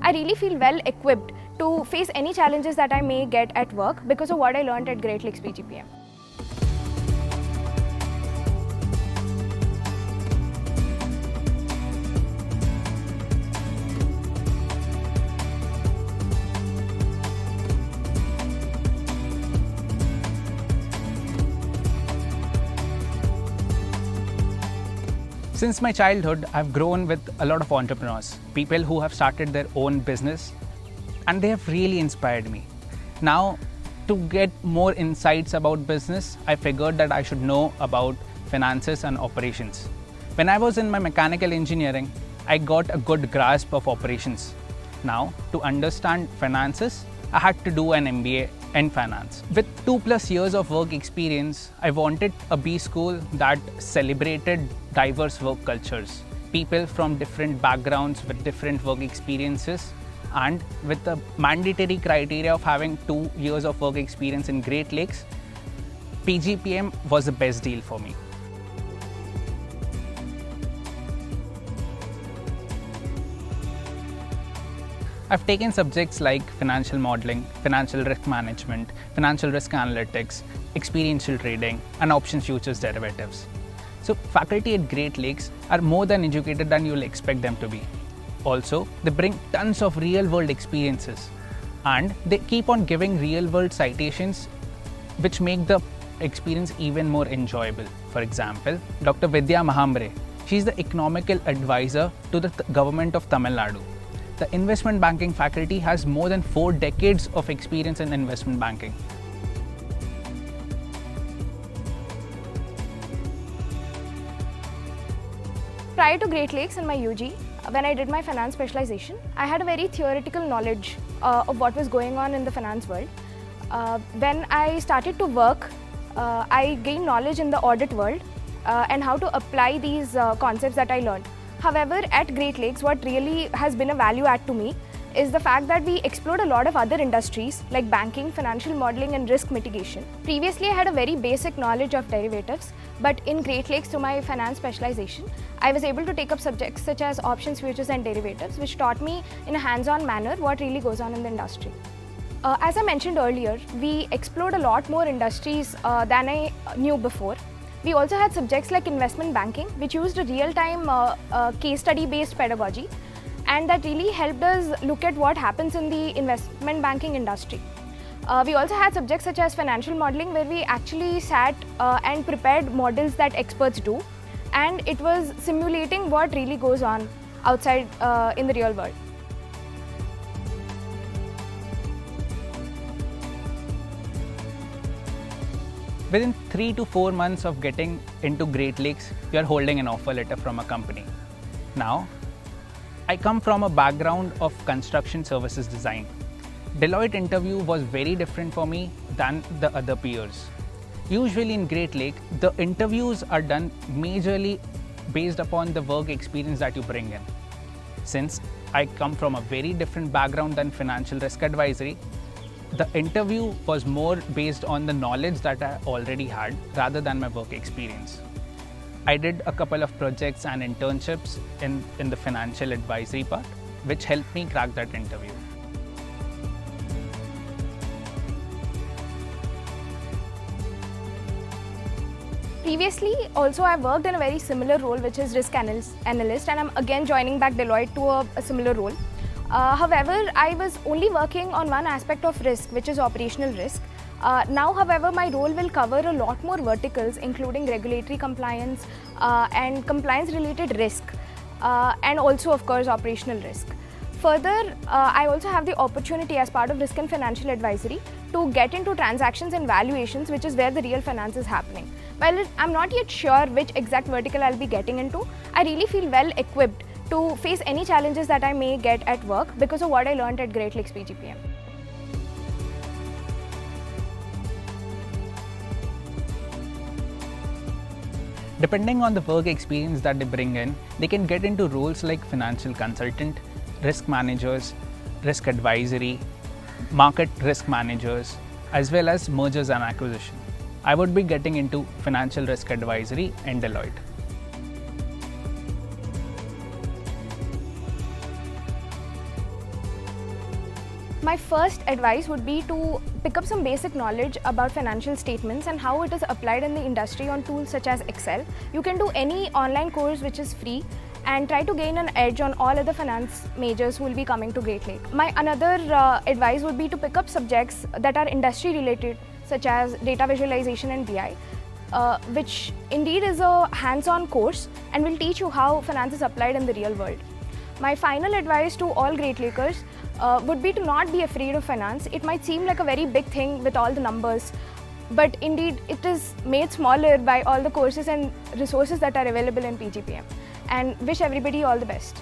I really feel well equipped to face any challenges that I may get at work because of what I learned at Great Lakes PGPM. Since my childhood, I've grown with a lot of entrepreneurs, people who have started their own business, and they have really inspired me. Now, to get more insights about business, I figured that I should know about finances and operations. When I was in my mechanical engineering, I got a good grasp of operations. Now, to understand finances, I had to do an MBA in finance. With 2+ years of work experience, I wanted a B school that celebrated diverse work cultures, people from different backgrounds with different work experiences, and with the mandatory criteria of having 2 years of work experience in Great Lakes, PGPM was the best deal for me. I've taken subjects like financial modeling, financial risk management, financial risk analytics, experiential trading, and options futures derivatives. So faculty at Great Lakes are more than educated than you'll expect them to be. Also, they bring tons of real-world experiences, and they keep on giving real-world citations which make the experience even more enjoyable. For example, Dr. Vidya Mahambre, she's the economical advisor to the government of Tamil Nadu. The investment banking faculty has more than 4 decades of experience in investment banking. Prior to Great Lakes in my UG, when I did my finance specialization, I had a very theoretical knowledge of what was going on in the finance world. When I started to work, I gained knowledge in the audit world and how to apply these concepts that I learned. However, at Great Lakes, what really has been a value add to me is the fact that we explored a lot of other industries like banking, financial modeling, and risk mitigation. Previously, I had a very basic knowledge of derivatives, but in Great Lakes, through my finance specialization, I was able to take up subjects such as options, futures, and derivatives, which taught me in a hands-on manner what really goes on in the industry. As I mentioned earlier, we explored a lot more industries than I knew before. We also had subjects like investment banking, which used a real-time case study-based pedagogy, and that really helped us look at what happens in the investment banking industry. We also had subjects such as financial modeling, where we actually sat and prepared models that experts do, and it was simulating what really goes on outside in the real world. Within 3 to 4 months of getting into Great Lakes, you are holding an offer letter from a company. Now, I come from a background of construction services design. Deloitte interview was very different for me than the other peers. Usually in Great Lake, the interviews are done majorly based upon the work experience that you bring in. Since I come from a very different background than financial risk advisory, the interview was more based on the knowledge that I already had rather than my work experience. I did a couple of projects and internships in the financial advisory part, which helped me crack that interview. Previously, also I worked in a very similar role, which is risk analyst, and I'm again joining back Deloitte to a similar role. However, I was only working on one aspect of risk, which is operational risk. Now, however, my role will cover a lot more verticals, including regulatory compliance and compliance-related risk, and also, of course, operational risk. Further, I also have the opportunity as part of risk and financial advisory to get into transactions and valuations, which is where the real finance is happening. While I'm not yet sure which exact vertical I'll be getting into, I really feel well equipped to face any challenges that I may get at work because of what I learned at Great Lakes PGPM. Depending on the work experience that they bring in, they can get into roles like financial consultant, risk managers, risk advisory, market risk managers, as well as mergers and acquisition. I would be getting into financial risk advisory in Deloitte. My first advice would be to pick up some basic knowledge about financial statements and how it is applied in the industry on tools such as Excel. You can do any online course which is free and try to gain an edge on all other finance majors who will be coming to Great Lake. My another advice would be to pick up subjects that are industry related, such as data visualization and BI, which indeed is a hands-on course and will teach you how finance is applied in the real world. My final advice to all Great Lakers would be to not be afraid of finance. It might seem like a very big thing with all the numbers, but indeed it is made smaller by all the courses and resources that are available in PGPM. And wish everybody all the best.